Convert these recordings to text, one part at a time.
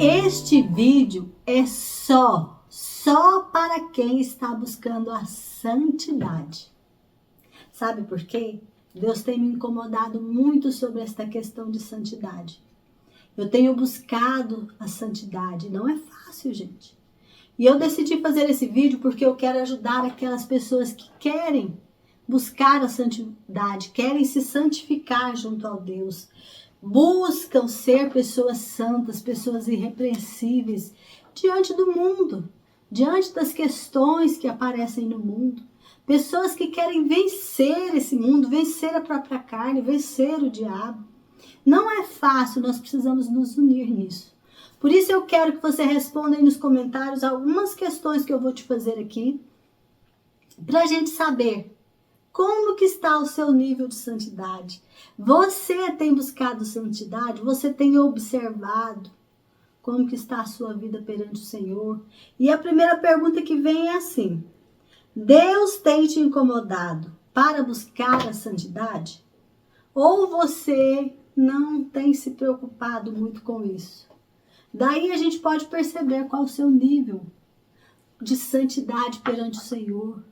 Este vídeo é só para quem está buscando a santidade. Sabe por quê? Deus tem me incomodado muito sobre esta questão de santidade. Eu tenho buscado a santidade, não é fácil, gente. E eu decidi fazer esse vídeo porque eu quero ajudar aquelas pessoas que querem buscar a santidade, querem se santificar junto ao Deus, buscam ser pessoas santas, pessoas irrepreensíveis diante do mundo, diante das questões que aparecem no mundo. Pessoas que querem vencer esse mundo, vencer a própria carne, vencer o diabo. Não é fácil, nós precisamos nos unir nisso. Por isso eu quero que você responda aí nos comentários algumas questões que eu vou te fazer aqui, para a gente saber como que está o seu nível de santidade. Você tem buscado santidade? Você tem observado como que está a sua vida perante o Senhor? E a primeira pergunta que vem é assim: Deus tem te incomodado para buscar a santidade? Ou você não tem se preocupado muito com isso? Daí a gente pode perceber qual é o seu nível de santidade perante o Senhor.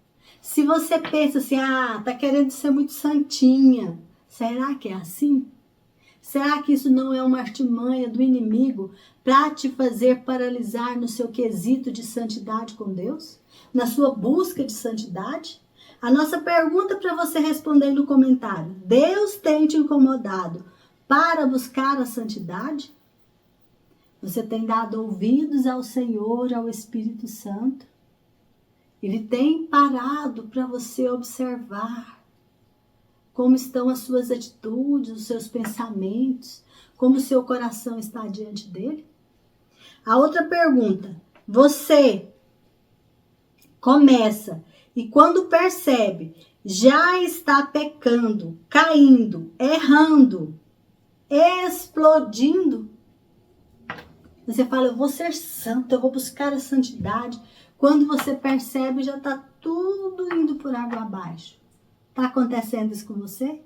Se você pensa assim, tá querendo ser muito santinha, será que é assim? Será que isso não é uma artimanha do inimigo para te fazer paralisar no seu quesito de santidade com Deus? Na sua busca de santidade? A nossa pergunta para você responder no comentário: Deus tem te incomodado para buscar a santidade? Você tem dado ouvidos ao Senhor, ao Espírito Santo? Ele tem parado para você observar como estão as suas atitudes, os seus pensamentos, como o seu coração está diante dele? A outra pergunta: você começa e quando percebe, já está pecando, caindo, errando, explodindo? Você fala, eu vou ser santo, eu vou buscar a santidade. Quando você percebe, já está tudo indo por água abaixo. Está acontecendo isso com você?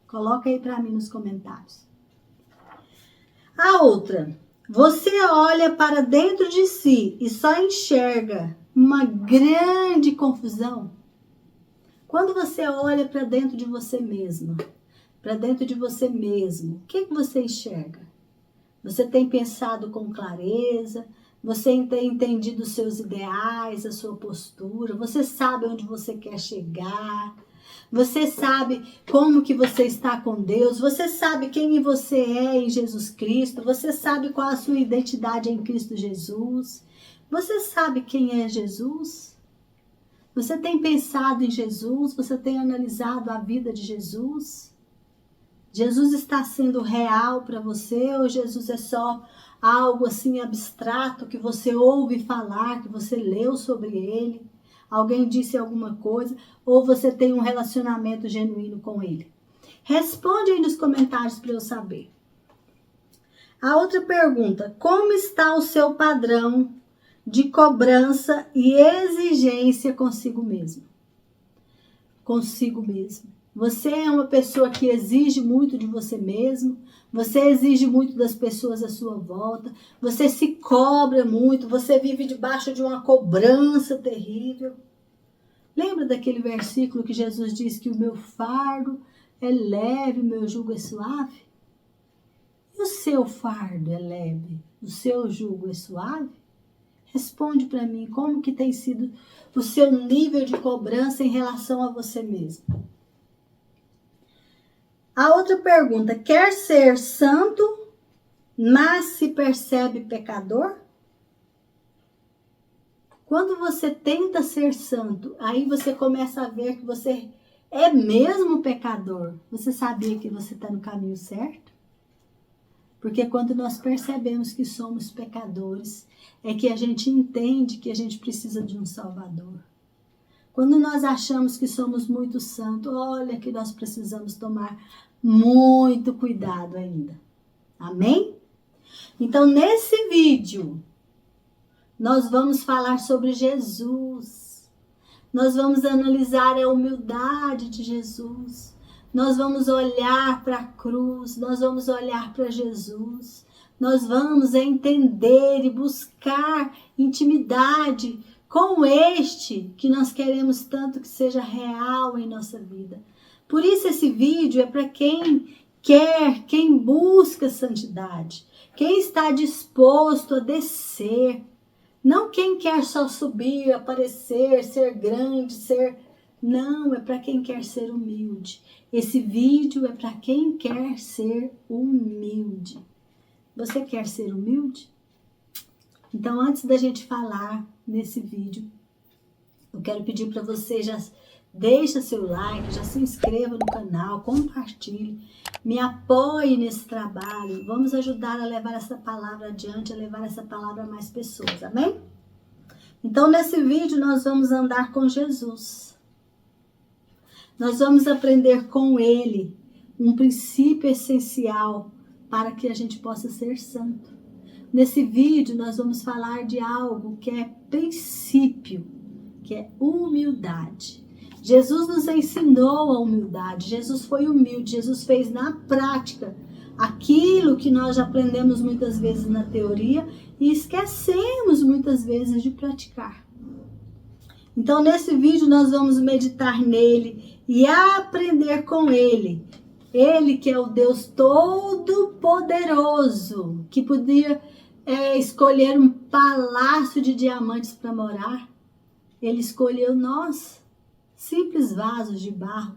Coloca aí para mim nos comentários. A outra, você olha para dentro de si e só enxerga uma grande confusão. Quando você olha para dentro de você mesma, para dentro de você mesmo, o que você enxerga? Você tem pensado com clareza? Você tem entendido os seus ideais, a sua postura? Você sabe onde você quer chegar? Você sabe como que você está com Deus? Você sabe quem você é em Jesus Cristo? Você sabe qual a sua identidade em Cristo Jesus? Você sabe quem é Jesus? Você tem pensado em Jesus? Você tem analisado a vida de Jesus? Jesus está sendo real para você ou Jesus é só algo assim abstrato que você ouve falar, que você leu sobre ele? Alguém disse alguma coisa ou você tem um relacionamento genuíno com ele? Responde aí nos comentários para eu saber. A outra pergunta: como está o seu padrão de cobrança e exigência consigo mesmo? Consigo mesmo. Você é uma pessoa que exige muito de você mesmo, você exige muito das pessoas à sua volta, você se cobra muito, você vive debaixo de uma cobrança terrível. Lembra daquele versículo que Jesus diz que o meu fardo é leve, o meu jugo é suave? E o seu fardo é leve, o seu jugo é suave? Responde para mim, como que tem sido o seu nível de cobrança em relação a você mesmo? A outra pergunta: quer ser santo, mas se percebe pecador? Quando você tenta ser santo, aí você começa a ver que você é mesmo pecador. Você sabia que você está no caminho certo? Porque quando nós percebemos que somos pecadores, é que a gente entende que a gente precisa de um Salvador. Quando nós achamos que somos muito santos, olha que nós precisamos tomar muito cuidado ainda. Amém? Então, nesse vídeo, nós vamos falar sobre Jesus. Nós vamos analisar a humildade de Jesus. Nós vamos olhar para a cruz, nós vamos olhar para Jesus. nós vamos entender e buscar intimidade com este que nós queremos tanto que seja real em nossa vida. Por isso esse vídeo é para quem quer, quem busca santidade, quem está disposto a descer, não quem quer só subir, aparecer, ser grande, ser... Não, é para quem quer ser humilde. Esse vídeo é para quem quer ser humilde. Você quer ser humilde? Então, antes da gente falar nesse vídeo, eu quero pedir para você já deixa seu like, já se inscreva no canal, compartilhe, me apoie nesse trabalho. Vamos ajudar a levar essa palavra adiante, a levar essa palavra a mais pessoas, amém? Então, nesse vídeo, nós vamos andar com Jesus. Nós vamos aprender com Ele um princípio essencial para que a gente possa ser santo. Nesse vídeo, nós vamos falar de algo que é princípio, que é humildade. Jesus nos ensinou a humildade, Jesus foi humilde, Jesus fez na prática aquilo que nós já aprendemos muitas vezes na teoria e esquecemos muitas vezes de praticar. Então, nesse vídeo, nós vamos meditar nele e aprender com ele. Ele que é o Deus Todo-Poderoso, que podia escolher um palácio de diamantes para morar. Ele escolheu nós, simples vasos de barro,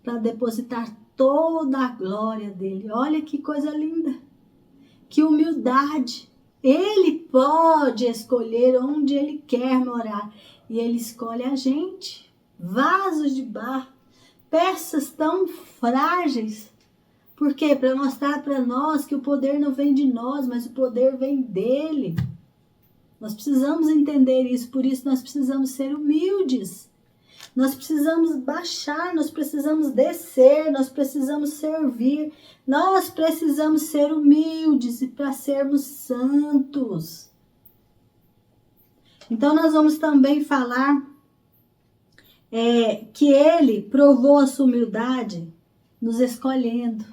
para depositar toda a glória dele. Olha que coisa linda, que humildade. Ele pode escolher onde ele quer morar e ele escolhe a gente, vasos de barro, peças tão frágeis. Por quê? Para mostrar para nós que o poder não vem de nós, mas o poder vem dele. Nós precisamos entender isso, por isso nós precisamos ser humildes. Nós precisamos baixar, nós precisamos descer, nós precisamos servir. Nós precisamos ser humildes e para sermos santos. Então nós vamos também falar que ele provou a sua humildade nos escolhendo.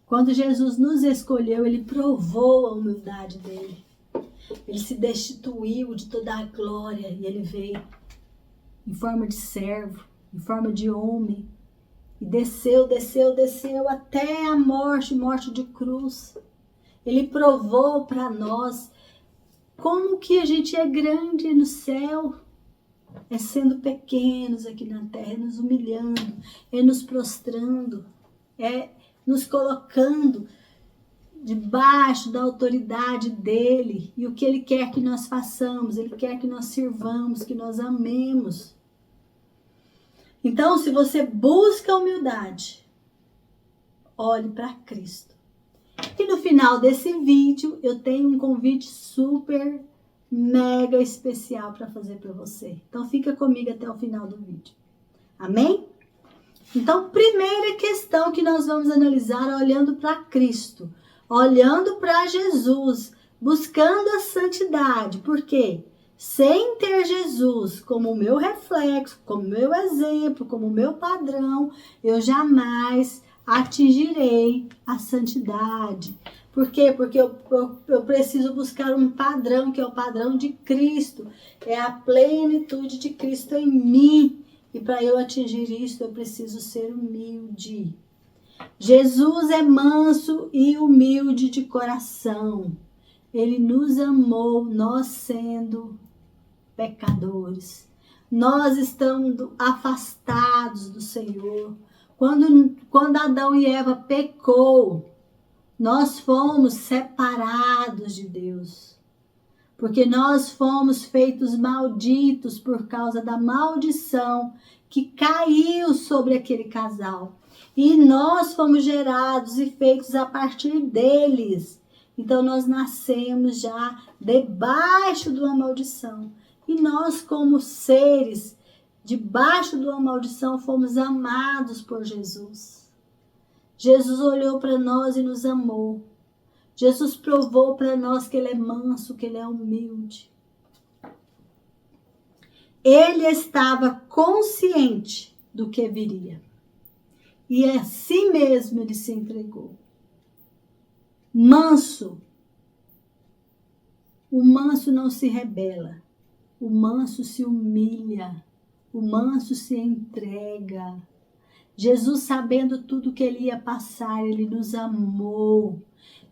Quando Jesus nos escolheu, ele provou a humildade dele. Ele se destituiu de toda a glória e ele veio em forma de servo, em forma de homem. E desceu até a morte de cruz. Ele provou para nós como que a gente é grande no céu. É sendo pequenos aqui na terra, é nos humilhando, é nos prostrando, é nos colocando debaixo da autoridade dele. E o que ele quer que nós façamos, ele quer que nós sirvamos, que nós amemos. Então, se você busca a humildade, olhe para Cristo. E no final desse vídeo, eu tenho um convite super, mega especial para fazer para você. Então, fica comigo até o final do vídeo. Amém? Então, primeira questão que nós vamos analisar é olhando para Cristo, olhando para Jesus, buscando a santidade. Por quê? Sem ter Jesus como o meu reflexo, como meu exemplo, como meu padrão, eu jamais atingirei a santidade. Por quê? Porque eu preciso buscar um padrão, que é o padrão de Cristo. É a plenitude de Cristo em mim. E para eu atingir isso, eu preciso ser humilde. Jesus é manso e humilde de coração. Ele nos amou, nós sendo pecadores. Nós estamos afastados do Senhor. Quando Adão e Eva pecou, nós fomos separados de Deus. Porque nós fomos feitos malditos por causa da maldição que caiu sobre aquele casal. E nós fomos gerados e feitos a partir deles. Então nós nascemos já debaixo de uma maldição. E nós, como seres debaixo de uma maldição, fomos amados por Jesus. Jesus olhou para nós e nos amou. Jesus provou para nós que ele é manso, que ele é humilde. Ele estava consciente do que viria. E assim mesmo ele se entregou. Manso. O manso não se rebela. O manso se humilha. O manso se entrega. Jesus, sabendo tudo que ele ia passar, ele nos amou.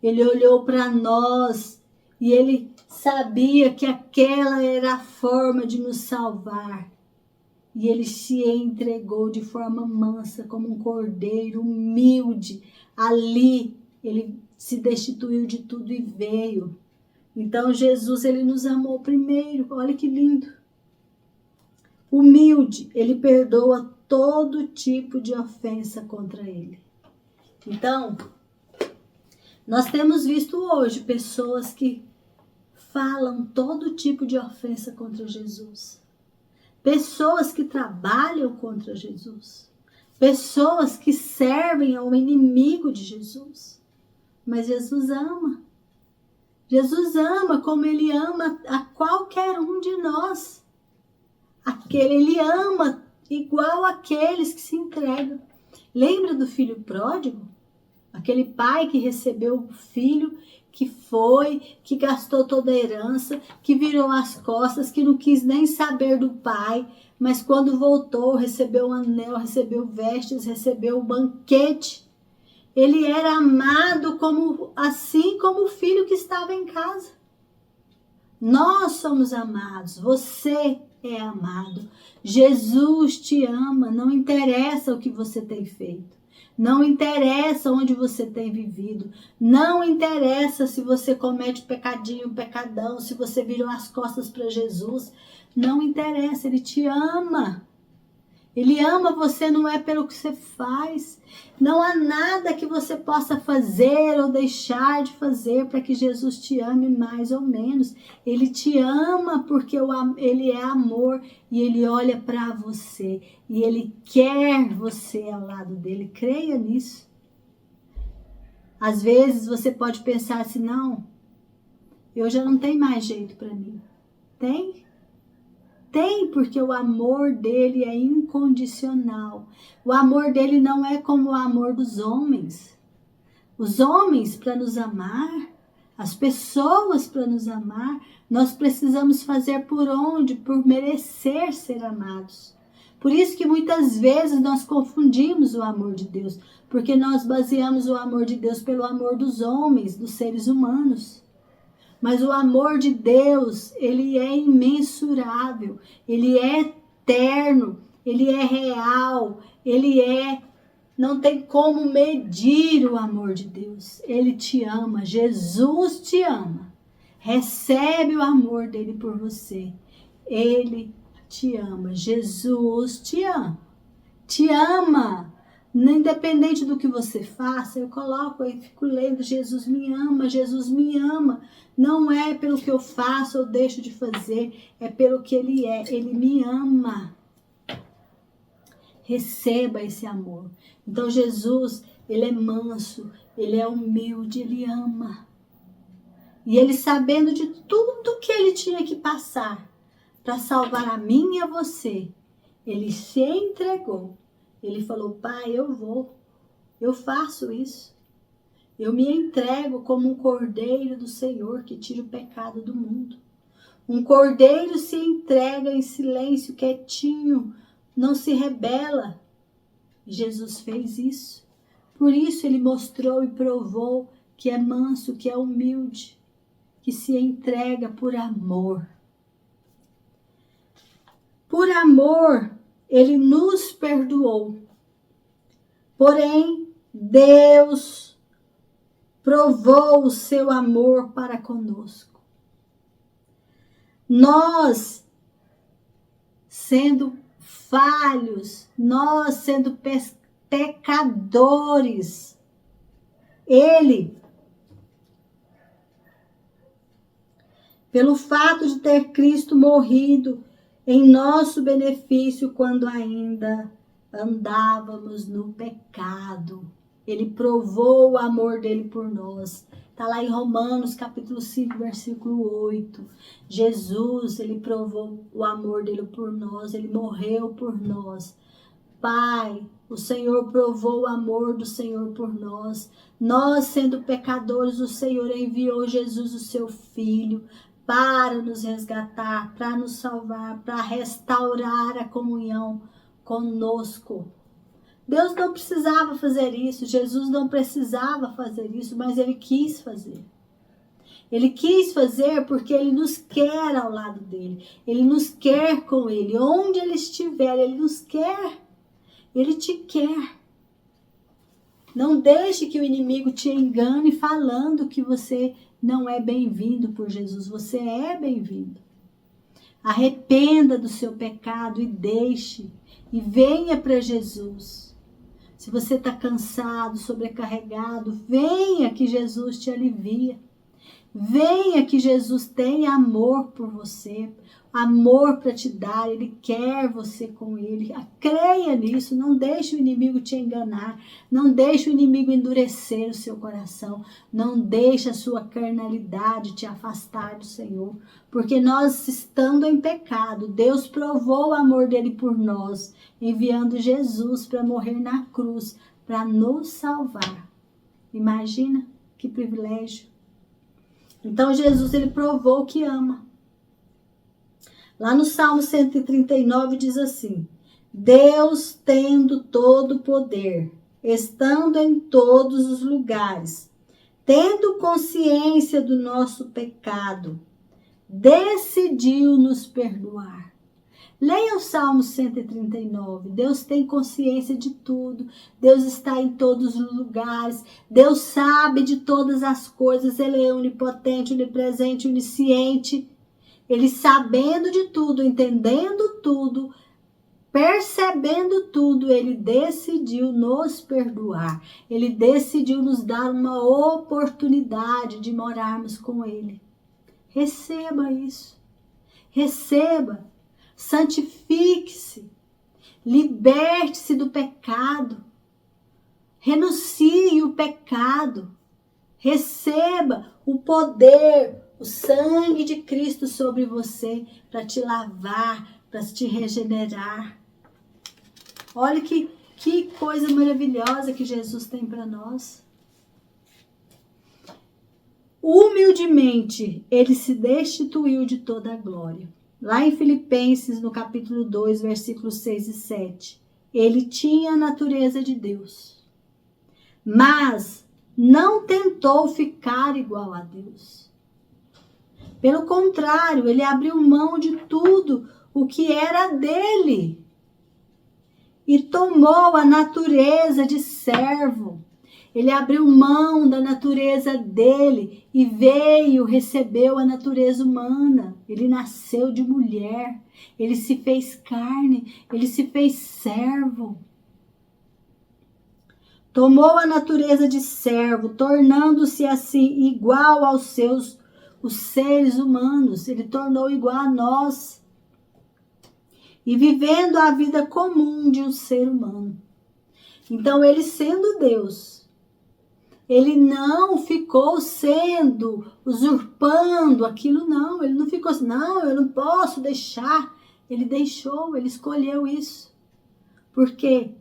Ele olhou para nós e ele sabia que aquela era a forma de nos salvar. E ele se entregou de forma mansa, como um cordeiro humilde. Ali, ele se destituiu de tudo e veio. Então, Jesus, ele nos amou primeiro. Olha que lindo. Humilde, ele perdoa todo tipo de ofensa contra ele. Então, nós temos visto hoje pessoas que falam todo tipo de ofensa contra Jesus. Pessoas que trabalham contra Jesus. Pessoas que servem ao inimigo de Jesus. Mas Jesus ama. Jesus ama como ele ama a qualquer um de nós. Ele ama igual aqueles que se entregam. Lembra do filho pródigo? Aquele pai que recebeu o filho, que foi, que gastou toda a herança, que virou as costas, que não quis nem saber do pai, mas quando voltou, recebeu um anel, recebeu vestes, recebeu um banquete. Ele era amado assim como o filho que estava em casa. Nós somos amados, você é amado. Jesus te ama, não interessa o que você tem feito. Não interessa onde você tem vivido. Não interessa se você comete pecadinho, pecadão, se você virou as costas para Jesus. Não interessa, ele te ama. Ele ama você, não é pelo que você faz. Não há nada que você possa fazer ou deixar de fazer para que Jesus te ame mais ou menos. Ele te ama porque ele é amor e ele olha para você. E ele quer você ao lado dele. Creia nisso. Às vezes você pode pensar assim, não, eu já não tenho mais jeito para mim. Tem? Tem, porque o amor dele é incondicional. O amor dele não é como o amor dos homens. Os homens, para nos amar, as pessoas para nos amar, nós precisamos fazer por onde? Por merecer ser amados. Por isso que muitas vezes nós confundimos o amor de Deus, porque nós baseamos o amor de Deus pelo amor dos homens, dos seres humanos. Mas o amor de Deus, ele é imensurável, ele é eterno, ele é real, não tem como medir o amor de Deus. Ele te ama, Jesus te ama. Recebe o amor dele por você. Ele te ama, Jesus te ama. Te ama. Independente do que você faça, eu coloco aí, fico lendo, Jesus me ama, Jesus me ama. Não é pelo que eu faço ou deixo de fazer, é pelo que ele é. Ele me ama. Receba esse amor. Então Jesus, ele é manso, ele é humilde, ele ama. E ele, sabendo de tudo que ele tinha que passar para salvar a mim e a você, ele se entregou. Ele falou, Pai, eu faço isso. Eu me entrego como um cordeiro do Senhor que tira o pecado do mundo. Um cordeiro se entrega em silêncio, quietinho, não se rebela. Jesus fez isso. Por isso ele mostrou e provou que é manso, que é humilde, que se entrega por amor. Por amor, ele nos perdoou. Porém, Deus provou o seu amor para conosco. Nós, sendo falhos, nós sendo pecadores, ele, pelo fato de ter Cristo morrido em nosso benefício quando ainda andávamos no pecado, ele provou o amor dele por nós. Está lá em Romanos capítulo 5, versículo 8. Jesus, ele provou o amor dele por nós, ele morreu por nós. Pai, O Senhor provou o amor do Senhor por nós. Nós, sendo pecadores, o Senhor enviou Jesus, o seu Filho, para nos resgatar, para nos salvar, para restaurar a comunhão conosco. Deus não precisava fazer isso, Jesus não precisava fazer isso, mas Ele quis fazer. Ele quis fazer porque Ele nos quer ao lado dEle. Ele nos quer com Ele. Onde Ele estiver, Ele nos quer. Ele te quer. Não deixe que o inimigo te engane falando que você não é bem-vindo por Jesus. Você é bem-vindo. Arrependa do seu pecado e deixe. E venha para Jesus. Se você está cansado, sobrecarregado, venha que Jesus te alivia. Venha que Jesus tem amor por você, amor para te dar, Ele quer você com Ele. Creia nisso, não deixe o inimigo te enganar, não deixe o inimigo endurecer o seu coração, não deixe a sua carnalidade te afastar do Senhor, porque nós estando em pecado, Deus provou o amor dEle por nós, enviando Jesus para morrer na cruz, para nos salvar. Imagina que privilégio. Então Jesus, Ele provou que ama. Lá no Salmo 139 diz assim: Deus tendo todo o poder, estando em todos os lugares, tendo consciência do nosso pecado, decidiu nos perdoar. Leia o Salmo 139. Deus tem consciência de tudo. Deus está em todos os lugares. Deus sabe de todas as coisas. Ele é onipotente, onipresente, onisciente. Ele sabendo de tudo, entendendo tudo, percebendo tudo, Ele decidiu nos perdoar. Ele decidiu nos dar uma oportunidade de morarmos com Ele. Receba isso. Receba. Santifique-se, liberte-se do pecado, renuncie o pecado, receba o poder, o sangue de Cristo sobre você para te lavar, para te regenerar. Olha que coisa maravilhosa que Jesus tem para nós. Humildemente, Ele se destituiu de toda a glória. Lá em Filipenses, no capítulo 2, versículos 6 e 7, ele tinha a natureza de Deus, mas não tentou ficar igual a Deus. Pelo contrário, ele abriu mão de tudo o que era dele e tomou a natureza de servo. Ele abriu mão da natureza dele e recebeu a natureza humana. Ele nasceu de mulher, ele se fez carne, ele se fez servo. Tomou a natureza de servo, tornando-se assim igual os seres humanos. Ele tornou igual a nós. E vivendo a vida comum de um ser humano. Então, ele sendo Deus, ele não ficou usurpando aquilo, não. Ele não ficou assim, não, eu não posso deixar. Ele deixou, ele escolheu isso. Por quê?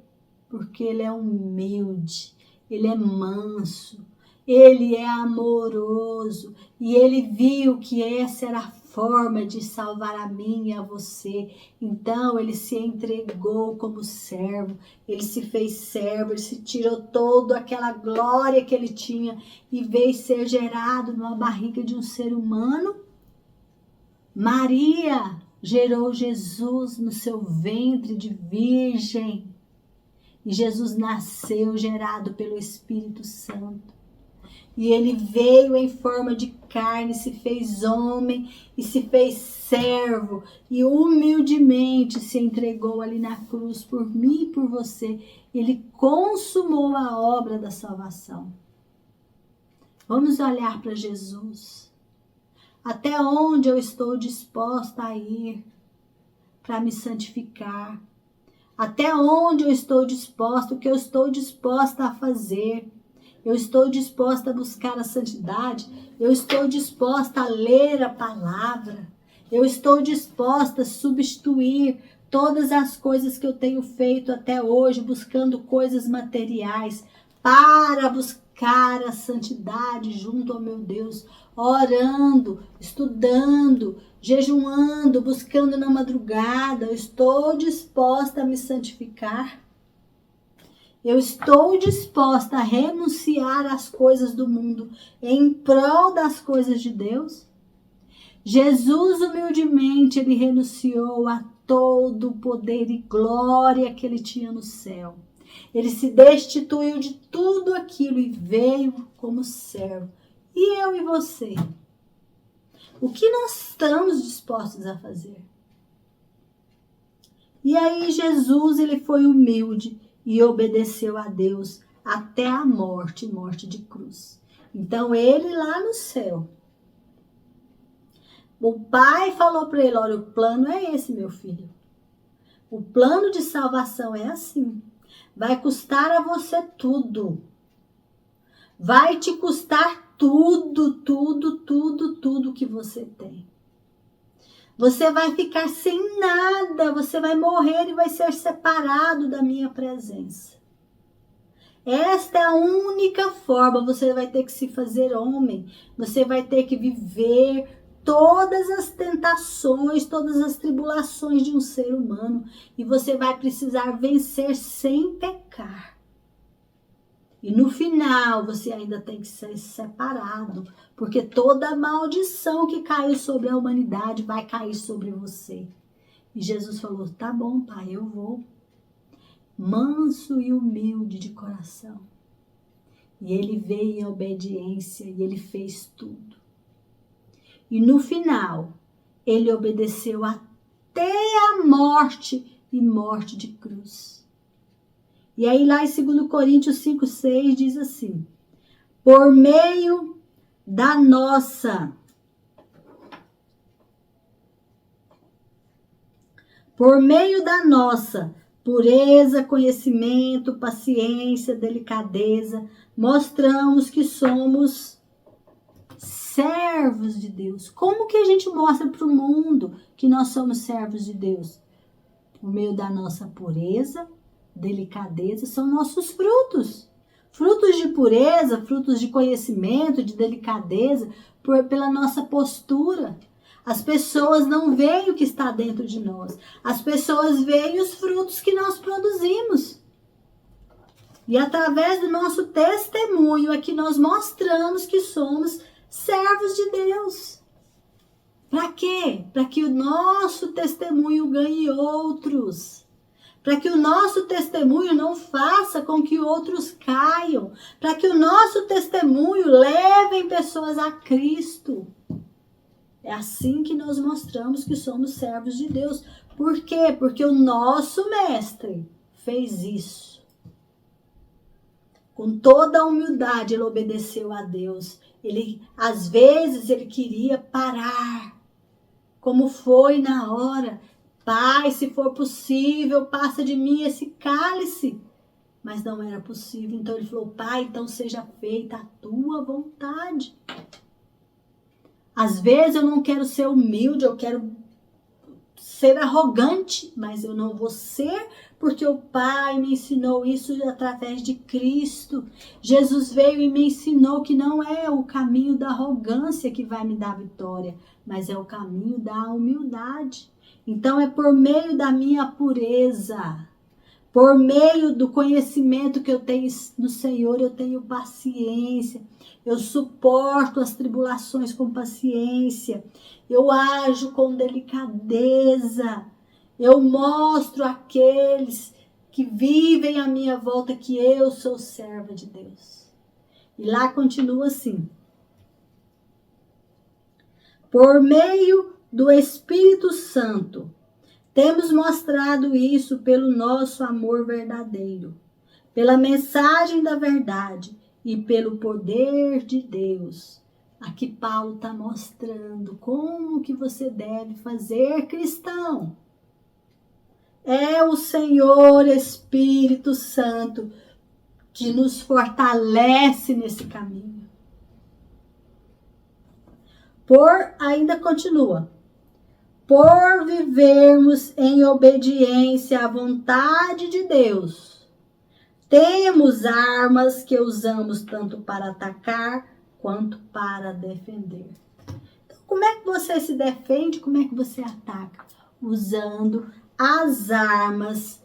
Porque ele é humilde, ele é manso, ele é amoroso. E ele viu que essa era a forma de salvar a mim e a você. Então ele se entregou como servo, ele se fez servo, ele se tirou toda aquela glória que ele tinha e veio ser gerado numa barriga de um ser humano. Maria gerou Jesus no seu ventre de virgem e Jesus nasceu gerado pelo Espírito Santo. E ele veio em forma de carne, se fez homem e se fez servo. E humildemente se entregou ali na cruz por mim e por você. Ele consumou a obra da salvação. Vamos olhar para Jesus. Até onde eu estou disposta a ir para me santificar? Até onde eu estou disposta, o que eu estou disposta a fazer? Eu estou disposta a buscar a santidade. Eu estou disposta a ler a palavra. Eu estou disposta a substituir todas as coisas que eu tenho feito até hoje, buscando coisas materiais, para buscar a santidade junto ao meu Deus, orando, estudando, jejuando, buscando na madrugada, eu estou disposta a me santificar. Eu estou disposta a renunciar às coisas do mundo em prol das coisas de Deus. Jesus, humildemente, ele renunciou a todo o poder e glória que ele tinha no céu. Ele se destituiu de tudo aquilo e veio como servo. E eu e você? O que nós estamos dispostos a fazer? E aí Jesus, ele foi humilde e obedeceu a Deus até a morte, morte de cruz. Então ele lá no céu, o pai falou para ele, olha, o plano é esse, meu filho. O plano de salvação é assim. Vai custar a você tudo. Vai te custar tudo, tudo, tudo, tudo que você tem. Você vai ficar sem nada, você vai morrer e vai ser separado da minha presença. Esta é a única forma, você vai ter que se fazer homem, você vai ter que viver todas as tentações, todas as tribulações de um ser humano, e você vai precisar vencer sem pecar. E no final você ainda tem que ser separado, porque toda a maldição que caiu sobre a humanidade vai cair sobre você. E Jesus falou, tá bom, pai, eu vou. Manso e humilde de coração. E ele veio em obediência e ele fez tudo. E no final, ele obedeceu até a morte e morte de cruz. E aí lá em 2 Coríntios 5,6 diz assim, por meio da nossa pureza, conhecimento, paciência, delicadeza, mostramos que somos servos de Deus. Como que a gente mostra para o mundo que nós somos servos de Deus? Por meio da nossa pureza, delicadeza, são nossos frutos. Frutos de pureza, frutos de conhecimento, de delicadeza, pela nossa postura. As pessoas não veem o que está dentro de nós. As pessoas veem os frutos que nós produzimos. E através do nosso testemunho é que nós mostramos que somos servos de Deus. Para quê? Para que o nosso testemunho ganhe outros. Para que o nosso testemunho não faça com que outros caiam. Para que o nosso testemunho leve pessoas a Cristo. É assim que nós mostramos que somos servos de Deus. Por quê? Porque o nosso mestre fez isso. Com toda a humildade, ele obedeceu a Deus. Às vezes, ele queria parar. Como foi na hora. Pai, se for possível, passa de mim esse cálice. Mas não era possível. Então ele falou, pai, então seja feita a tua vontade. Às vezes eu não quero ser humilde, eu quero ser arrogante, mas eu não vou ser, porque o Pai me ensinou isso através de Cristo. Jesus veio e me ensinou que não é o caminho da arrogância que vai me dar vitória, mas é o caminho da humildade. Então é por meio da minha pureza, por meio do conhecimento que eu tenho no Senhor, eu tenho paciência. Eu suporto as tribulações com paciência. Eu ajo com delicadeza. Eu mostro àqueles que vivem à minha volta que eu sou serva de Deus. E lá continua assim. Por meio do Espírito Santo, temos mostrado isso pelo nosso amor verdadeiro, pela mensagem da verdade e pelo poder de Deus. Aqui Paulo está mostrando como que você deve fazer, cristão. É o Senhor Espírito Santo que nos fortalece nesse caminho. Ainda continua. por vivermos em obediência à vontade de Deus, temos armas que usamos tanto para atacar quanto para defender. Então, como é que você se defende? Como é que você ataca? Usando as armas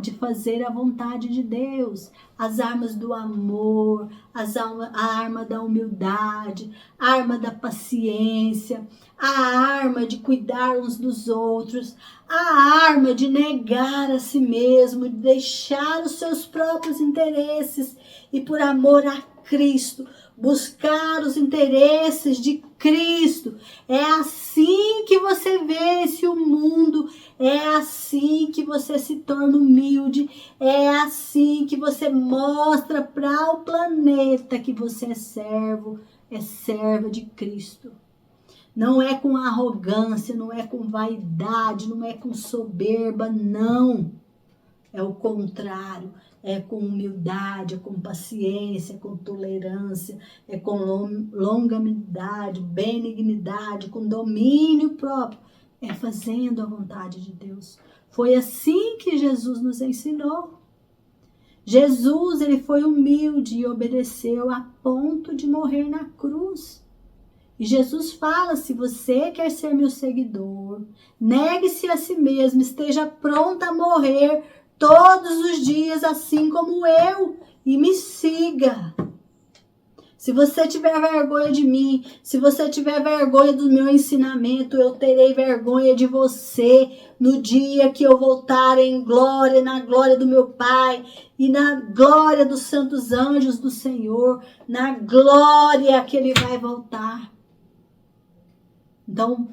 de fazer a vontade de Deus, as armas do amor, a arma da humildade, a arma da paciência, a arma de cuidar uns dos outros, a arma de negar a si mesmo, de deixar os seus próprios interesses e por amor a Cristo, buscar os interesses de Cristo. É assim que você vence o mundo, é assim que você se torna humilde, é assim que você mostra para o planeta que você é servo, é serva de Cristo. Não é com arrogância, não é com vaidade, não é com soberba, não. É o contrário. É com humildade, é com paciência, é com tolerância, é com longanimidade, benignidade, com domínio próprio. É fazendo a vontade de Deus. Foi assim que Jesus nos ensinou. Jesus, ele foi humilde e obedeceu a ponto de morrer na cruz. E Jesus fala, se você quer ser meu seguidor, negue-se a si mesmo, esteja pronto a morrer todos os dias, assim como eu, e me siga. Se você tiver vergonha de mim, se você tiver vergonha do meu ensinamento, eu terei vergonha de você no dia que eu voltar em glória, na glória do meu Pai e na glória dos santos anjos do Senhor, na glória que Ele vai voltar. Então,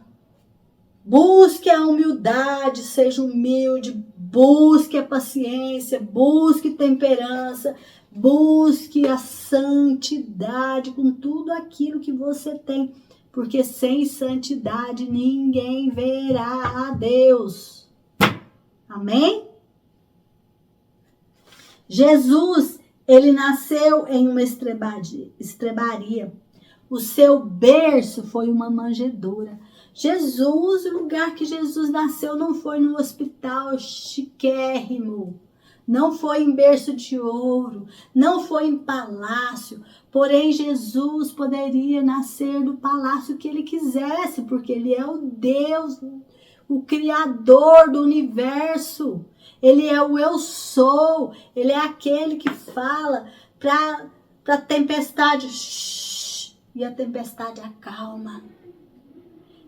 busque a humildade, seja humilde, busque a paciência, busque temperança, busque a santidade com tudo aquilo que você tem, porque sem santidade ninguém verá a Deus. Amém? Jesus, ele nasceu em uma estrebaria. O seu berço foi uma manjedoura. Jesus, o lugar que Jesus nasceu não foi no hospital chiquérrimo, não foi em berço de ouro, não foi em palácio. Porém, Jesus poderia nascer no palácio que ele quisesse, porque ele é o Deus, o Criador do universo. Ele é o eu sou, ele é aquele que fala para a tempestade, e a tempestade acalma.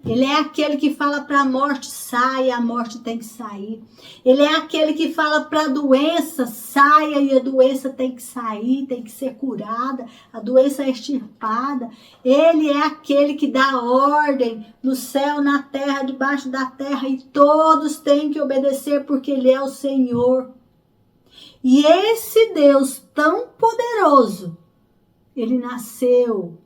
Ele é aquele que fala para a morte, saia, a morte tem que sair. Ele é aquele que fala para a doença, saia, e a doença tem que sair, tem que ser curada, a doença é extirpada. Ele é aquele que dá ordem no céu, na terra, debaixo da terra, e todos têm que obedecer porque ele é o Senhor. E esse Deus tão poderoso, ele nasceu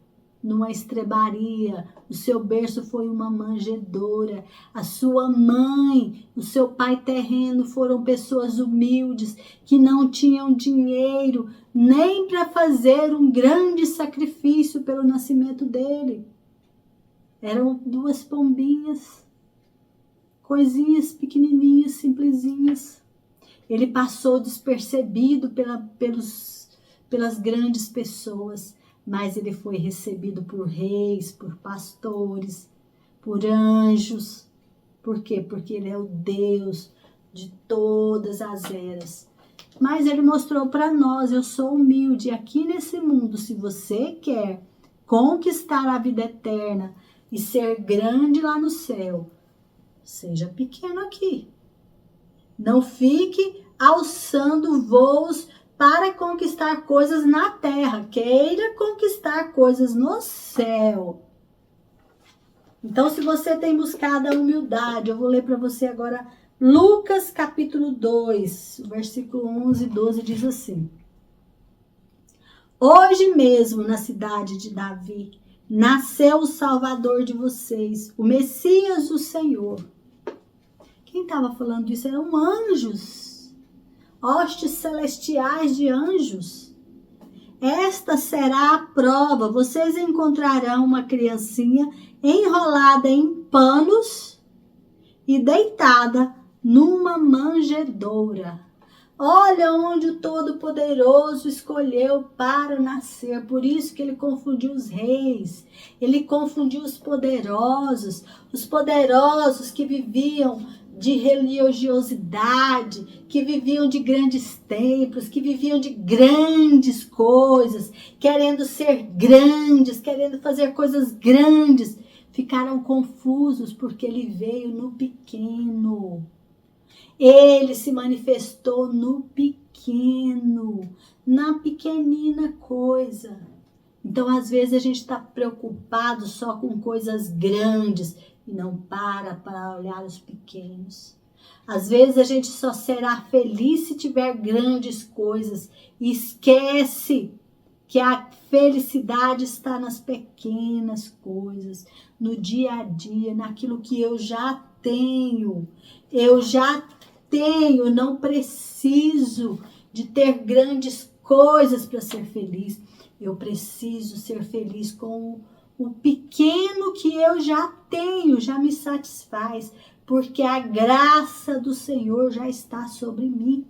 numa estrebaria, o seu berço foi uma manjedoura, a sua mãe, o seu pai terreno foram pessoas humildes que não tinham dinheiro nem para fazer um grande sacrifício pelo nascimento dele. Eram 2 pombinhas, coisinhas pequenininhas, simplesinhas. Ele passou despercebido pelas grandes pessoas, mas ele foi recebido por reis, por pastores, por anjos. Por quê? Porque ele é o Deus de todas as eras. Mas ele mostrou para nós, eu sou humilde. Aqui nesse mundo, se você quer conquistar a vida eterna e ser grande lá no céu, seja pequeno aqui. Não fique alçando voos para conquistar coisas na terra. Queira conquistar coisas no céu. Então, se você tem buscado a humildade, eu vou ler para você agora Lucas capítulo 2, versículo 11 e 12, diz assim. Hoje mesmo, na cidade de Davi, nasceu o Salvador de vocês, o Messias, o Senhor. Quem estava falando isso eram anjos. Hostes celestiais de anjos. Esta será a prova. Vocês encontrarão uma criancinha enrolada em panos e deitada numa manjedoura. Olha onde o Todo-Poderoso escolheu para nascer. Por isso que ele confundiu os reis. Ele confundiu os poderosos que viviam de religiosidade, que viviam de grandes templos, que viviam de grandes coisas, querendo ser grandes, querendo fazer coisas grandes. Ficaram confusos porque ele veio no pequeno. Ele se manifestou no pequeno, na pequenina coisa. Então, às vezes, a gente está preocupado só com coisas grandes e não para olhar os pequenos. Às vezes, a gente só será feliz se tiver grandes coisas e esquece que a felicidade está nas pequenas coisas, no dia a dia, naquilo que eu já tenho. Eu já tenho, não preciso de ter grandes coisas para ser feliz. Eu preciso ser feliz com o pequeno que eu já tenho, já me satisfaz, porque a graça do Senhor já está sobre mim.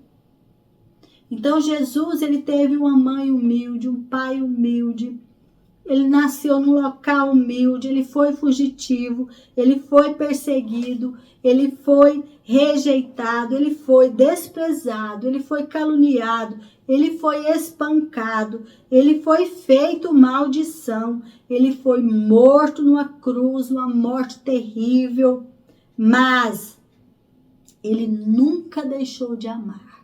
Então Jesus, ele teve uma mãe humilde, um pai humilde, ele nasceu num local humilde, ele foi fugitivo, ele foi perseguido, ele foi rejeitado, ele foi desprezado, ele foi caluniado, ele foi espancado, ele foi feito maldição, ele foi morto numa cruz, uma morte terrível, mas ele nunca deixou de amar.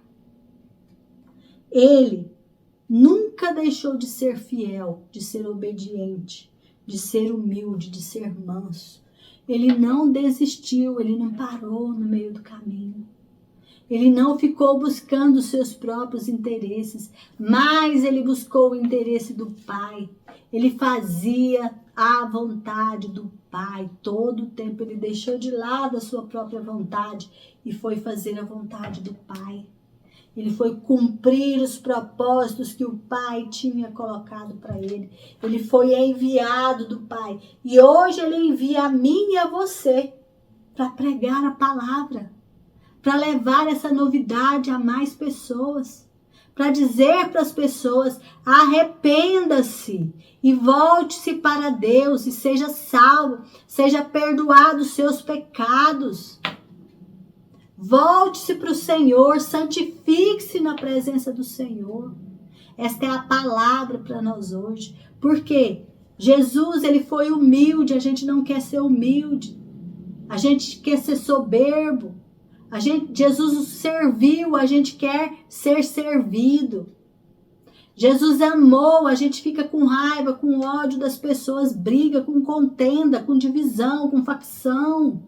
Ele nunca deixou de ser fiel, de ser obediente, de ser humilde, de ser manso. Ele não desistiu, ele não parou no meio do caminho. Ele não ficou buscando os seus próprios interesses, mas ele buscou o interesse do Pai. Ele fazia a vontade do Pai. Todo o tempo ele deixou de lado a sua própria vontade e foi fazer a vontade do Pai. Ele foi cumprir os propósitos que o Pai tinha colocado para ele. Ele foi enviado do Pai. E hoje ele envia a mim e a você para pregar a palavra, para levar essa novidade a mais pessoas, para dizer para as pessoas: arrependa-se e volte-se para Deus e seja salvo, seja perdoado os seus pecados. Volte-se para o Senhor, santifique-se na presença do Senhor. Esta é a palavra para nós hoje. Por quê? Jesus, ele foi humilde, a gente não quer ser humilde. A gente quer ser soberbo. Jesus serviu, a gente quer ser servido. Jesus amou, a gente fica com raiva, com ódio das pessoas, briga, com contenda, com divisão, com facção.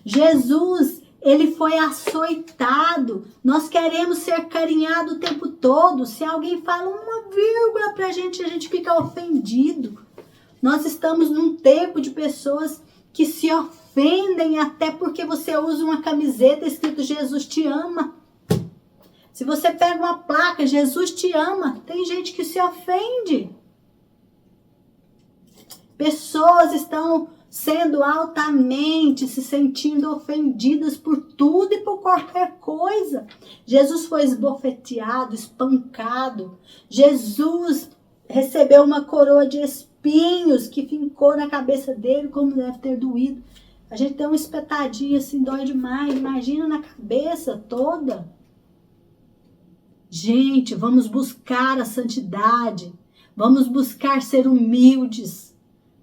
Jesus, ele foi açoitado. Nós queremos ser carinhados o tempo todo. Se alguém fala uma vírgula pra gente, a gente fica ofendido. Nós estamos num tempo de pessoas que se ofendem até porque você usa uma camiseta escrito Jesus te ama. Se você pega uma placa, Jesus te ama, tem gente que se ofende. Pessoas estão sendo altamente, se sentindo ofendidas por tudo e por qualquer coisa. Jesus foi esbofeteado, espancado. Jesus recebeu uma coroa de espinhos que fincou na cabeça dele, como deve ter doído. A gente tem uma espetadinha assim, dói demais. Imagina na cabeça toda. Gente, vamos buscar a santidade. Vamos buscar ser humildes.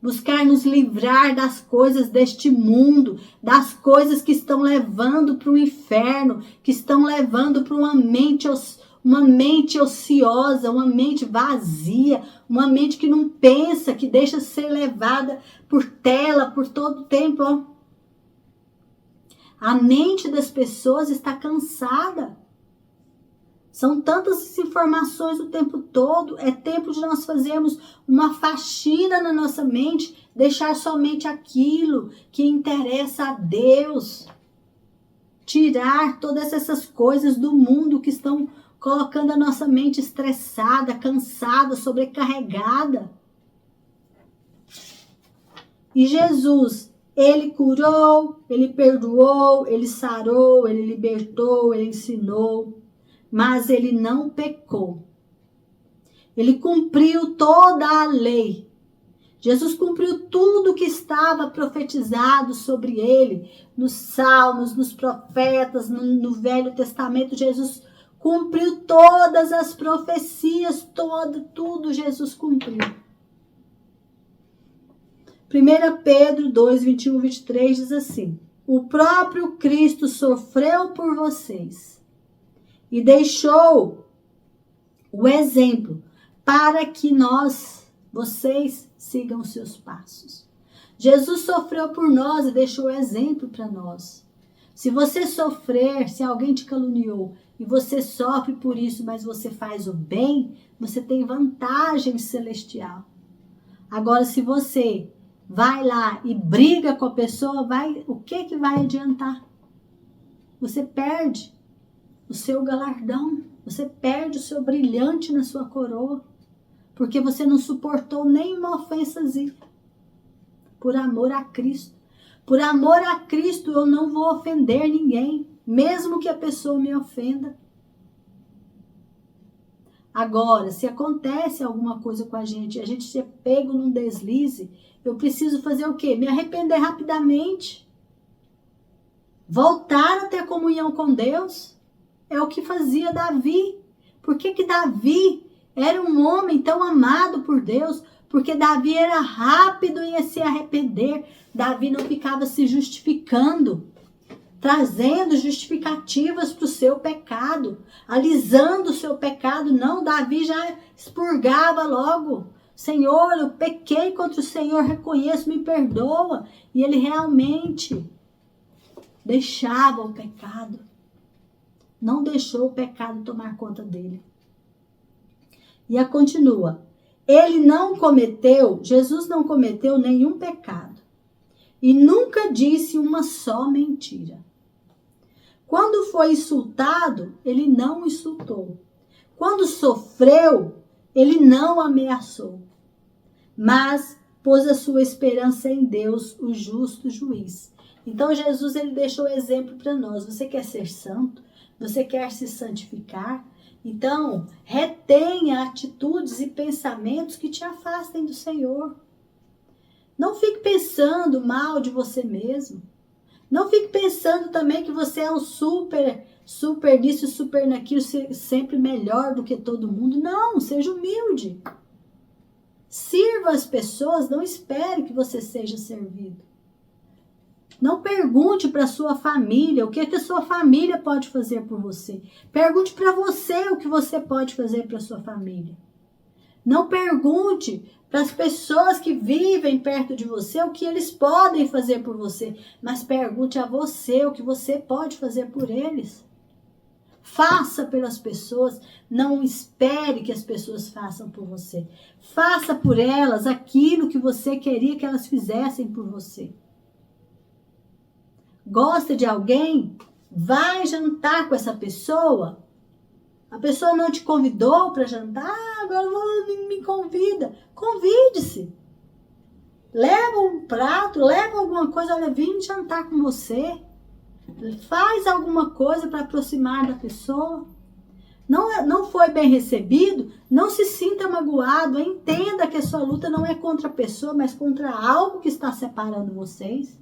Buscar nos livrar das coisas deste mundo, das coisas que estão levando para o inferno, que estão levando para uma mente ociosa, uma mente vazia, uma mente que não pensa, que deixa ser levada por tela, por todo o tempo. Ó. A mente das pessoas está cansada. São tantas informações o tempo todo. É tempo de nós fazermos uma faxina na nossa mente, deixar somente aquilo que interessa a Deus. Tirar todas essas coisas do mundo que estão colocando a nossa mente estressada, cansada, sobrecarregada. E Jesus, Ele curou, ele perdoou, ele sarou, ele libertou, ele ensinou, mas ele não pecou. Ele cumpriu toda a lei. Jesus cumpriu tudo que estava profetizado sobre ele, nos Salmos, nos profetas, no Velho Testamento. Jesus cumpriu todas as profecias, tudo Jesus cumpriu. 1 Pedro 2, 21 e 23 diz assim: o próprio Cristo sofreu por vocês e deixou o exemplo para que vocês sigam os seus passos. Jesus sofreu por nós e deixou o exemplo para nós. Se você sofrer, se alguém te caluniou e você sofre por isso, mas você faz o bem, você tem vantagem celestial. Agora, se você vai lá e briga com a pessoa, o que vai adiantar? Você perde o seu galardão, você perde o seu brilhante na sua coroa, porque você não suportou nenhuma ofensazinha. Por amor a Cristo. Por amor a Cristo, eu não vou ofender ninguém, mesmo que a pessoa me ofenda. Agora, se acontece alguma coisa com a gente ser pego num deslize, eu preciso fazer o quê? Me arrepender rapidamente. Voltar a ter comunhão com Deus. É o que fazia Davi. Por que Davi era um homem tão amado por Deus? Porque Davi era rápido em se arrepender. Davi não ficava se justificando, trazendo justificativas para o seu pecado, alisando o seu pecado. Não, Davi já expurgava logo. Senhor, eu pequei contra o Senhor, reconheço, me perdoa. E ele realmente deixava o pecado. Não deixou o pecado tomar conta dele. E a continua. Jesus não cometeu nenhum pecado. E nunca disse uma só mentira. Quando foi insultado, ele não insultou. Quando sofreu, ele não ameaçou. Mas pôs a sua esperança em Deus, o justo juiz. Então Jesus, ele deixou exemplo para nós. Você quer ser santo? Você quer se santificar? Então, retenha atitudes e pensamentos que te afastem do Senhor. Não fique pensando mal de você mesmo. Não fique pensando também que você é um super nisso, super naquilo, sempre melhor do que todo mundo. Não, seja humilde. Sirva as pessoas, não espere que você seja servido. Não pergunte para a sua família o que a sua família pode fazer por você. Pergunte para você o que você pode fazer para a sua família. Não pergunte para as pessoas que vivem perto de você o que eles podem fazer por você. Mas pergunte a você o que você pode fazer por eles. Faça pelas pessoas, não espere que as pessoas façam por você. Faça por elas aquilo que você queria que elas fizessem por você. Gosta de alguém? Vai jantar com essa pessoa. A pessoa não te convidou para jantar? Agora me convida. Convide-se. Leva um prato, leva alguma coisa. Olha, vim jantar com você. Faz alguma coisa para aproximar da pessoa. Não foi bem recebido? Não se sinta magoado. Entenda que a sua luta não é contra a pessoa, mas contra algo que está separando vocês.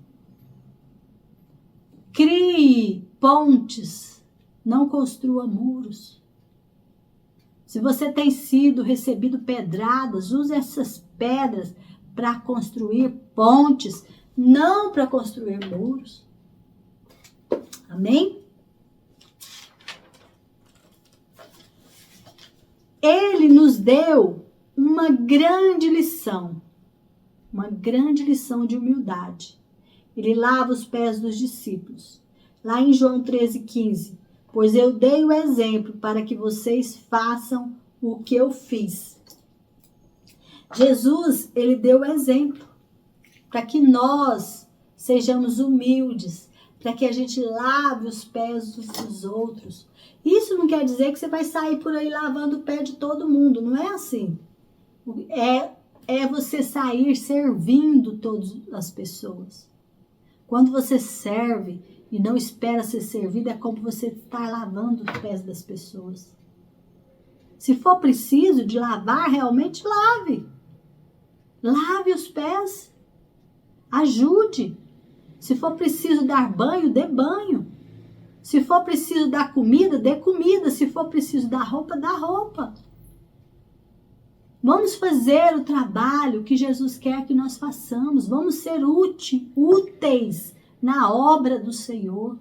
Crie pontes, não construa muros. Se você tem recebido pedradas, use essas pedras para construir pontes, não para construir muros. Amém? Ele nos deu uma grande lição de humildade. Ele lava os pés dos discípulos. Lá em João 13,15. Pois eu dei o exemplo para que vocês façam o que eu fiz. Jesus, ele deu o exemplo para que nós sejamos humildes, para que a gente lave os pés dos outros. Isso não quer dizer que você vai sair por aí lavando o pé de todo mundo, não é assim. É você sair servindo todas as pessoas. Quando você serve e não espera ser servido, é como você estar lavando os pés das pessoas. Se for preciso de lavar, realmente lave. Lave os pés. Ajude. Se for preciso dar banho, dê banho. Se for preciso dar comida, dê comida. Se for preciso dar roupa, dá roupa. Vamos fazer o trabalho que Jesus quer que nós façamos. Vamos ser úteis na obra do Senhor.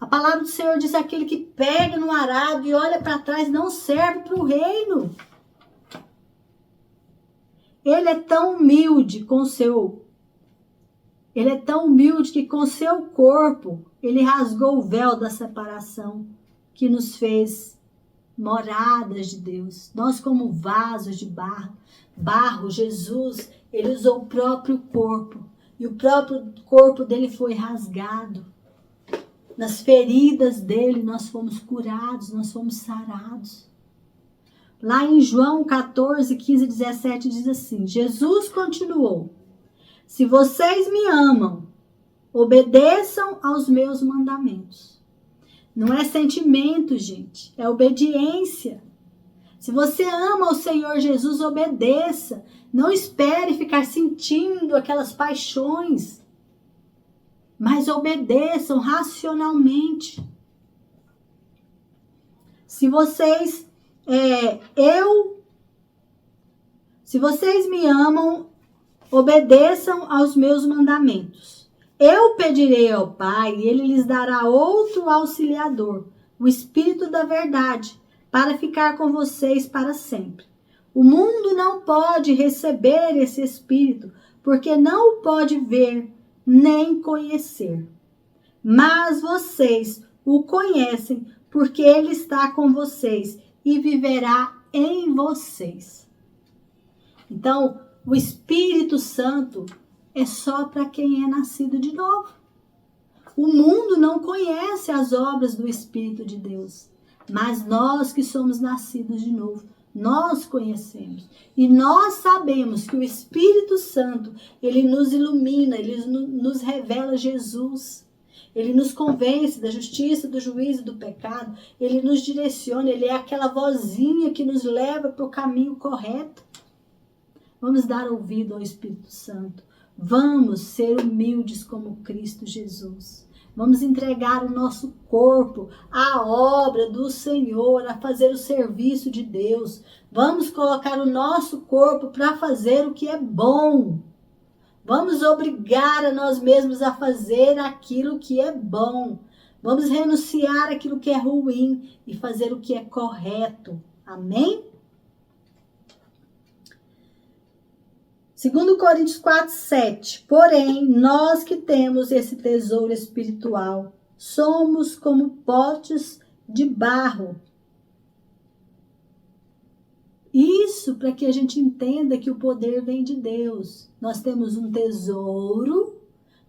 A palavra do Senhor diz: aquele que pega no arado e olha para trás não serve para o reino. Ele é tão humilde Ele é tão humilde que com seu corpo ele rasgou o véu da separação que nos fez moradas de Deus. Nós como vasos de barro, Jesus, ele usou o próprio corpo. E o próprio corpo dele foi rasgado. Nas feridas dele nós fomos curados, nós fomos sarados. Lá em João 14, 15 e 17 diz assim: Jesus continuou: se vocês me amam, obedeçam aos meus mandamentos. Não é sentimento, gente, é obediência. Se você ama o Senhor Jesus, obedeça. Não espere ficar sentindo aquelas paixões, mas obedeçam racionalmente. Se vocês me amam, obedeçam aos meus mandamentos. Eu pedirei ao Pai e ele lhes dará outro auxiliador, o Espírito da verdade, para ficar com vocês para sempre. O mundo não pode receber esse Espírito, porque não o pode ver nem conhecer. Mas vocês o conhecem, porque ele está com vocês e viverá em vocês. Então, o Espírito Santo é só para quem é nascido de novo. O mundo não conhece as obras do Espírito de Deus, mas nós que somos nascidos de novo, nós conhecemos. E nós sabemos que o Espírito Santo, ele nos ilumina, ele nos revela Jesus. Ele nos convence da justiça, do juízo e do pecado. Ele nos direciona, ele é aquela vozinha que nos leva para o caminho correto. Vamos dar ouvido ao Espírito Santo. Vamos ser humildes como Cristo Jesus. Vamos entregar o nosso corpo à obra do Senhor, a fazer o serviço de Deus. Vamos colocar o nosso corpo para fazer o que é bom. Vamos obrigar a nós mesmos a fazer aquilo que é bom. Vamos renunciar àquilo que é ruim e fazer o que é correto. Amém? 2 Coríntios 4, 7. Porém, nós que temos esse tesouro espiritual, somos como potes de barro. Isso para que a gente entenda que o poder vem de Deus. Nós temos um tesouro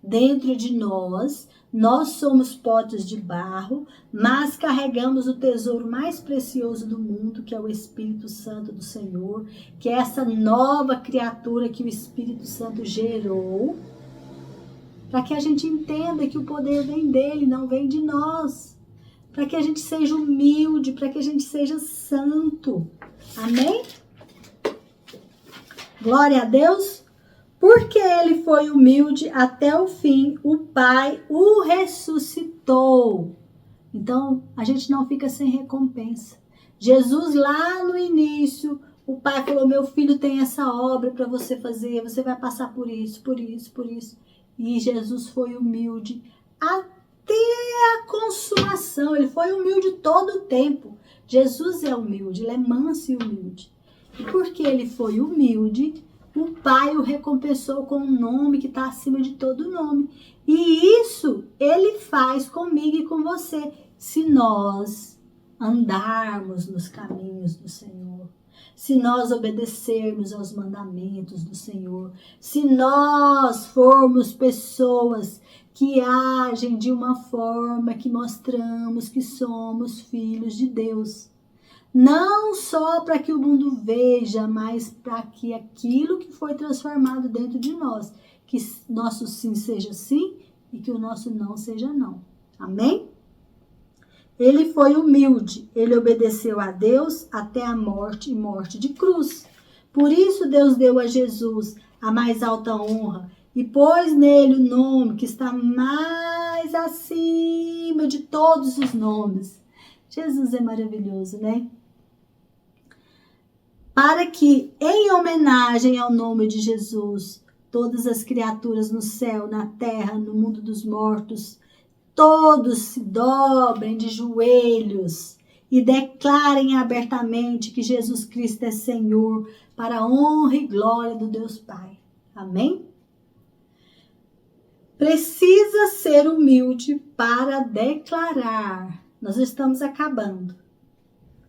dentro de nós. Nós somos potes de barro, mas carregamos o tesouro mais precioso do mundo, que é o Espírito Santo do Senhor, que é essa nova criatura que o Espírito Santo gerou, para que a gente entenda que o poder vem dele, não vem de nós, para que a gente seja humilde, para que a gente seja santo. Amém? Glória a Deus. Porque ele foi humilde até o fim, o Pai o ressuscitou. Então, a gente não fica sem recompensa. Jesus, lá no início, o Pai falou: meu filho tem essa obra para você fazer, você vai passar por isso, por isso, por isso. E Jesus foi humilde até a consumação. Ele foi humilde todo o tempo. Jesus é humilde, ele é manso e humilde. E porque ele foi humilde, o Pai o recompensou com um nome que está acima de todo nome. E isso ele faz comigo e com você, se nós andarmos nos caminhos do Senhor, se nós obedecermos aos mandamentos do Senhor, se nós formos pessoas que agem de uma forma que mostramos que somos filhos de Deus. Não só para que o mundo veja, mas para que aquilo que foi transformado dentro de nós, que nosso sim seja sim e que o nosso não seja não. Amém? Ele foi humilde, ele obedeceu a Deus até a morte e morte de cruz. Por isso Deus deu a Jesus a mais alta honra e pôs nele o nome que está mais acima de todos os nomes. Jesus é maravilhoso, né? Para que, em homenagem ao nome de Jesus, todas as criaturas no céu, na terra, no mundo dos mortos, todos se dobrem de joelhos e declarem abertamente que Jesus Cristo é Senhor, para a honra e glória do Deus Pai. Amém? Precisa ser humilde para declarar. Nós estamos acabando.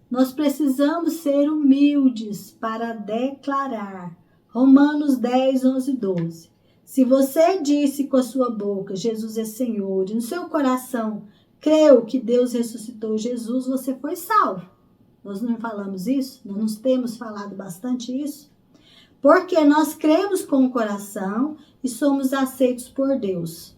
Nós precisamos ser humildes para declarar. Romanos 10, 11, 12. Se você disse com a sua boca, Jesus é Senhor, e no seu coração creu que Deus ressuscitou Jesus, você foi salvo. Nós não falamos isso? Nós temos falado bastante isso? Porque nós cremos com o coração e somos aceitos por Deus.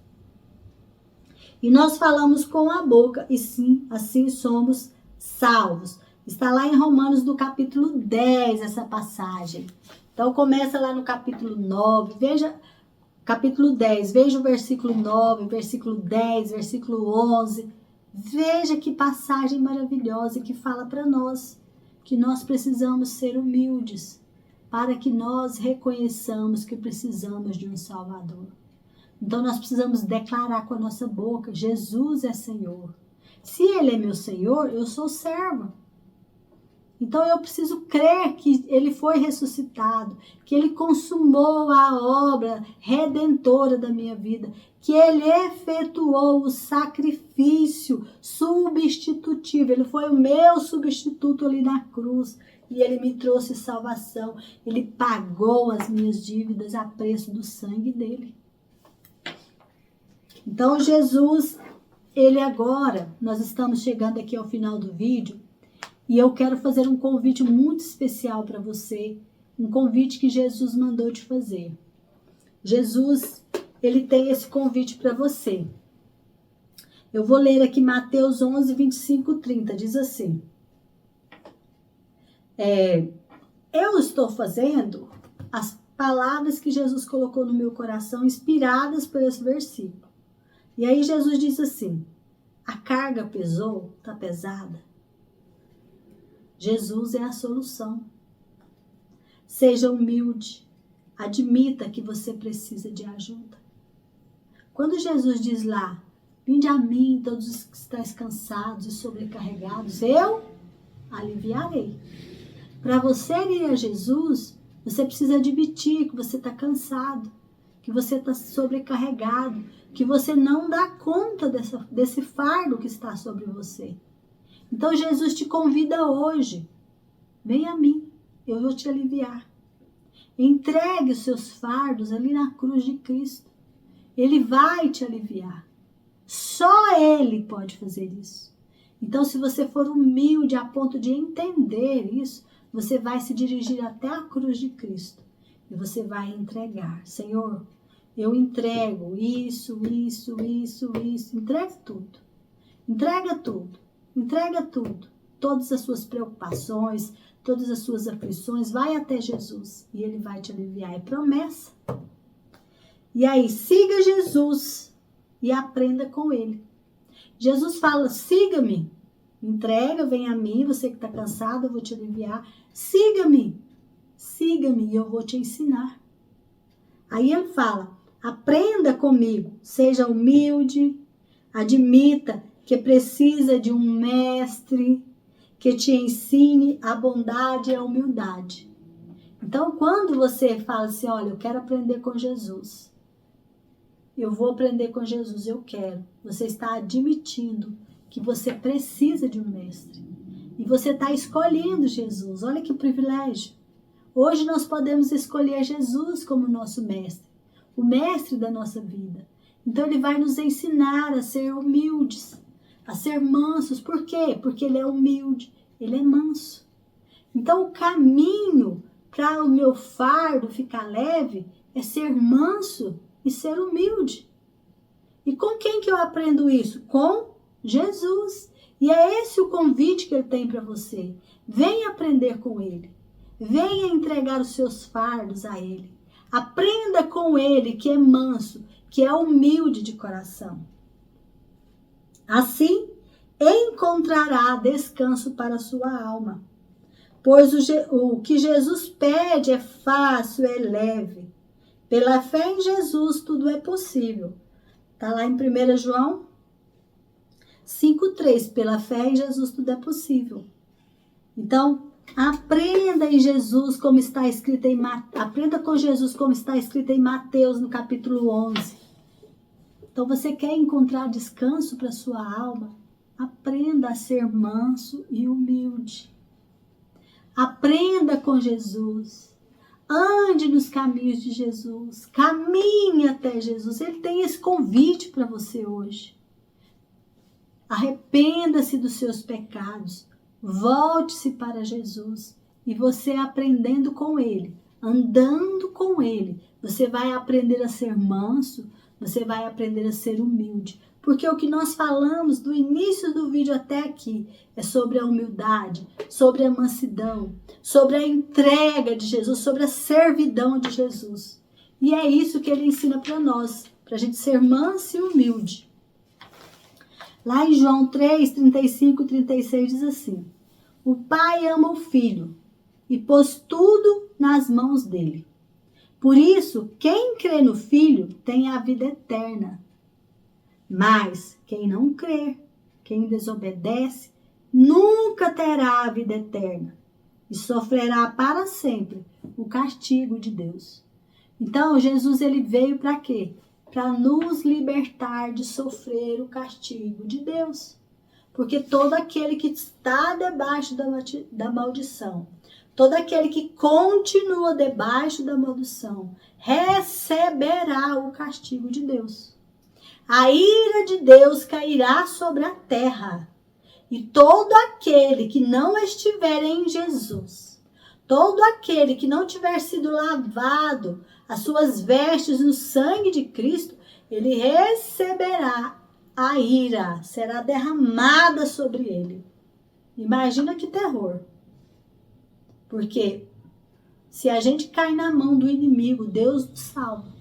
E nós falamos com a boca e sim, assim somos salvos. Está lá em Romanos do capítulo 10 essa passagem. Então começa lá no capítulo 9, veja, capítulo 10, veja o versículo 9, versículo 10, versículo 11. Veja que passagem maravilhosa que fala para nós que nós precisamos ser humildes para que nós reconheçamos que precisamos de um Salvador. Então nós precisamos declarar com a nossa boca, Jesus é Senhor. Se Ele é meu Senhor, eu sou servo. Então eu preciso crer que Ele foi ressuscitado, que Ele consumou a obra redentora da minha vida, que Ele efetuou o sacrifício substitutivo. Ele foi o meu substituto ali na cruz e Ele me trouxe salvação. Ele pagou as minhas dívidas a preço do sangue dele. Então Jesus, Ele agora, nós estamos chegando aqui ao final do vídeo, e eu quero fazer um convite muito especial para você, um convite que Jesus mandou te fazer. Jesus, Ele tem esse convite para você. Eu vou ler aqui Mateus 11, 25, 30, diz assim. Eu estou fazendo as palavras que Jesus colocou no meu coração, inspiradas por esse versículo. E aí Jesus diz assim, a carga pesou, está pesada? Jesus é a solução. Seja humilde. Admita que você precisa de ajuda. Quando Jesus diz lá, vinde a mim todos os que estáis cansados e sobrecarregados, eu aliviarei. Para você ir a Jesus, você precisa admitir que você está cansado, que você está sobrecarregado, que você não dá conta desse fardo que está sobre você. Então Jesus te convida hoje, vem a mim, eu vou te aliviar. Entregue os seus fardos ali na cruz de Cristo. Ele vai te aliviar. Só Ele pode fazer isso. Então se você for humilde a ponto de entender isso, você vai se dirigir até a cruz de Cristo. E você vai entregar. Senhor, eu entrego isso. Entregue tudo. Entrega tudo. Entrega tudo, todas as suas preocupações, todas as suas aflições, vai até Jesus e Ele vai te aliviar, é promessa. E aí, siga Jesus e aprenda com Ele. Jesus fala, siga-me, entrega, vem a mim, você que está cansado, eu vou te aliviar. Siga-me e eu vou te ensinar. Aí Ele fala, aprenda comigo, seja humilde, admita que precisa de um mestre que te ensine a bondade e a humildade. Então, quando você fala assim, olha, eu quero aprender com Jesus, eu vou aprender com Jesus, eu quero. Você está admitindo que você precisa de um mestre. E você está escolhendo Jesus. Olha que privilégio. Hoje nós podemos escolher Jesus como nosso mestre, o mestre da nossa vida. Então, Ele vai nos ensinar a ser humildes, a ser mansos. Por quê? Porque Ele é humilde, Ele é manso. Então, o caminho para o meu fardo ficar leve é ser manso e ser humilde. E com quem que eu aprendo isso? Com Jesus. E é esse o convite que ele tem para você. Venha aprender com ele. Venha entregar os seus fardos a ele. Aprenda com ele, que é manso, que é humilde de coração. Assim, encontrará descanso para a sua alma. Pois o que Jesus pede é fácil, é leve. Pela fé em Jesus, tudo é possível. Está lá em 1 João 5,3. Pela fé em Jesus, tudo é possível. Então, aprenda em Jesus como está escrito aprenda com Jesus como está escrito em Mateus, no capítulo 11. Então, você quer encontrar descanso para sua alma? Aprenda a ser manso e humilde. Aprenda com Jesus. Ande nos caminhos de Jesus. Caminhe até Jesus. Ele tem esse convite para você hoje. Arrependa-se dos seus pecados. Volte-se para Jesus. E você aprendendo com ele, andando com ele, você vai aprender a ser manso, você vai aprender a ser humilde. Porque o que nós falamos do início do vídeo até aqui é sobre a humildade, sobre a mansidão, sobre a entrega de Jesus, sobre a servidão de Jesus. E é isso que ele ensina para nós, para a gente ser manso e humilde. Lá em João 3, 35 e 36 diz assim: o Pai ama o Filho e pôs tudo nas mãos dele. Por isso, quem crê no Filho tem a vida eterna. Mas quem não crê, quem desobedece, nunca terá a vida eterna e sofrerá para sempre o castigo de Deus. Então, Jesus ele veio para quê? Para nos libertar de sofrer o castigo de Deus. Porque todo aquele que está debaixo da maldição, todo aquele que continua debaixo da maldição, receberá o castigo de Deus. A ira de Deus cairá sobre a terra. E todo aquele que não estiver em Jesus, todo aquele que não tiver sido lavado as suas vestes no sangue de Cristo, ele receberá a ira, será derramada sobre ele. Imagina que terror. Porque se a gente cai na mão do inimigo, Deus nos salva.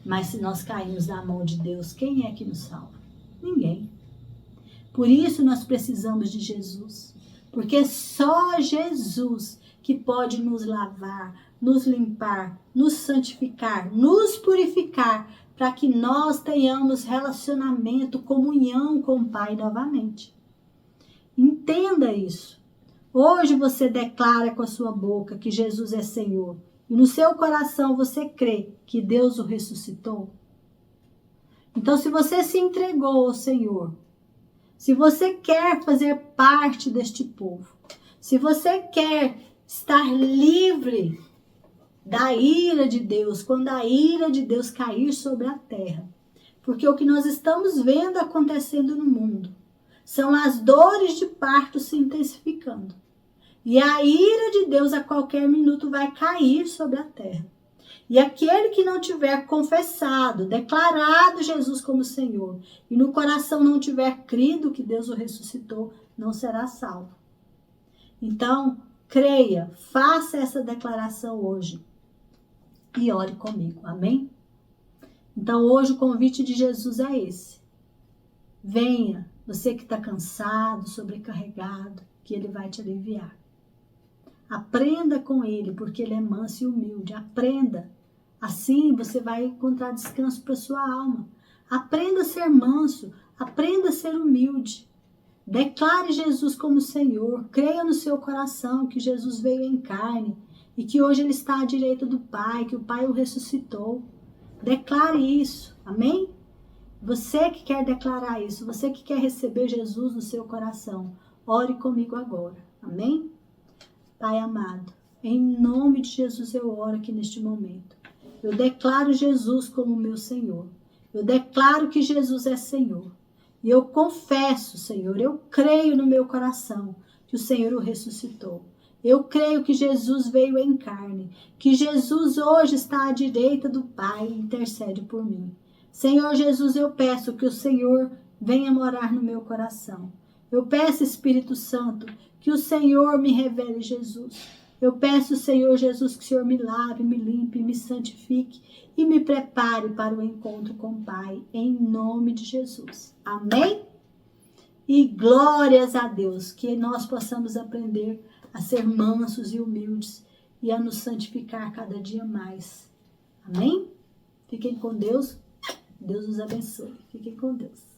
Mas se nós caímos na mão de Deus, quem é que nos salva? Ninguém. Por isso nós precisamos de Jesus. Porque só Jesus que pode nos lavar, nos limpar, nos santificar, nos purificar, para que nós tenhamos relacionamento, comunhão com o Pai novamente. Entenda isso. Hoje você declara com a sua boca que Jesus é Senhor. E no seu coração você crê que Deus o ressuscitou? Então, se você se entregou ao Senhor, se você quer fazer parte deste povo, se você quer estar livre da ira de Deus, quando a ira de Deus cair sobre a terra, porque o que nós estamos vendo acontecendo no mundo são as dores de parto se intensificando. E a ira de Deus a qualquer minuto vai cair sobre a terra. E aquele que não tiver confessado, declarado Jesus como Senhor, e no coração não tiver crido que Deus o ressuscitou, não será salvo. Então, creia, faça essa declaração hoje e ore comigo, amém? Então, hoje o convite de Jesus é esse. Venha, você que está cansado, sobrecarregado, que Ele vai te aliviar. Aprenda com ele, porque ele é manso e humilde. Aprenda. Assim você vai encontrar descanso para sua alma. Aprenda a ser manso. Aprenda a ser humilde. Declare Jesus como Senhor. Creia no seu coração que Jesus veio em carne e que hoje ele está à direita do Pai, que o Pai o ressuscitou. Declare isso. Amém? Você que quer declarar isso, você que quer receber Jesus no seu coração, ore comigo agora. Amém? Pai amado, em nome de Jesus eu oro aqui neste momento. Eu declaro Jesus como meu Senhor. Eu declaro que Jesus é Senhor. E eu confesso, Senhor, eu creio no meu coração que o Senhor o ressuscitou. Eu creio que Jesus veio em carne, que Jesus hoje está à direita do Pai e intercede por mim. Senhor Jesus, eu peço que o Senhor venha morar no meu coração. Eu peço, Espírito Santo, que o Senhor me revele Jesus. Eu peço, Senhor Jesus, que o Senhor me lave, me limpe, me santifique e me prepare para o encontro com o Pai, em nome de Jesus. Amém? E glórias a Deus, que nós possamos aprender a ser mansos e humildes e a nos santificar cada dia mais. Amém? Fiquem com Deus. Deus os abençoe. Fiquem com Deus.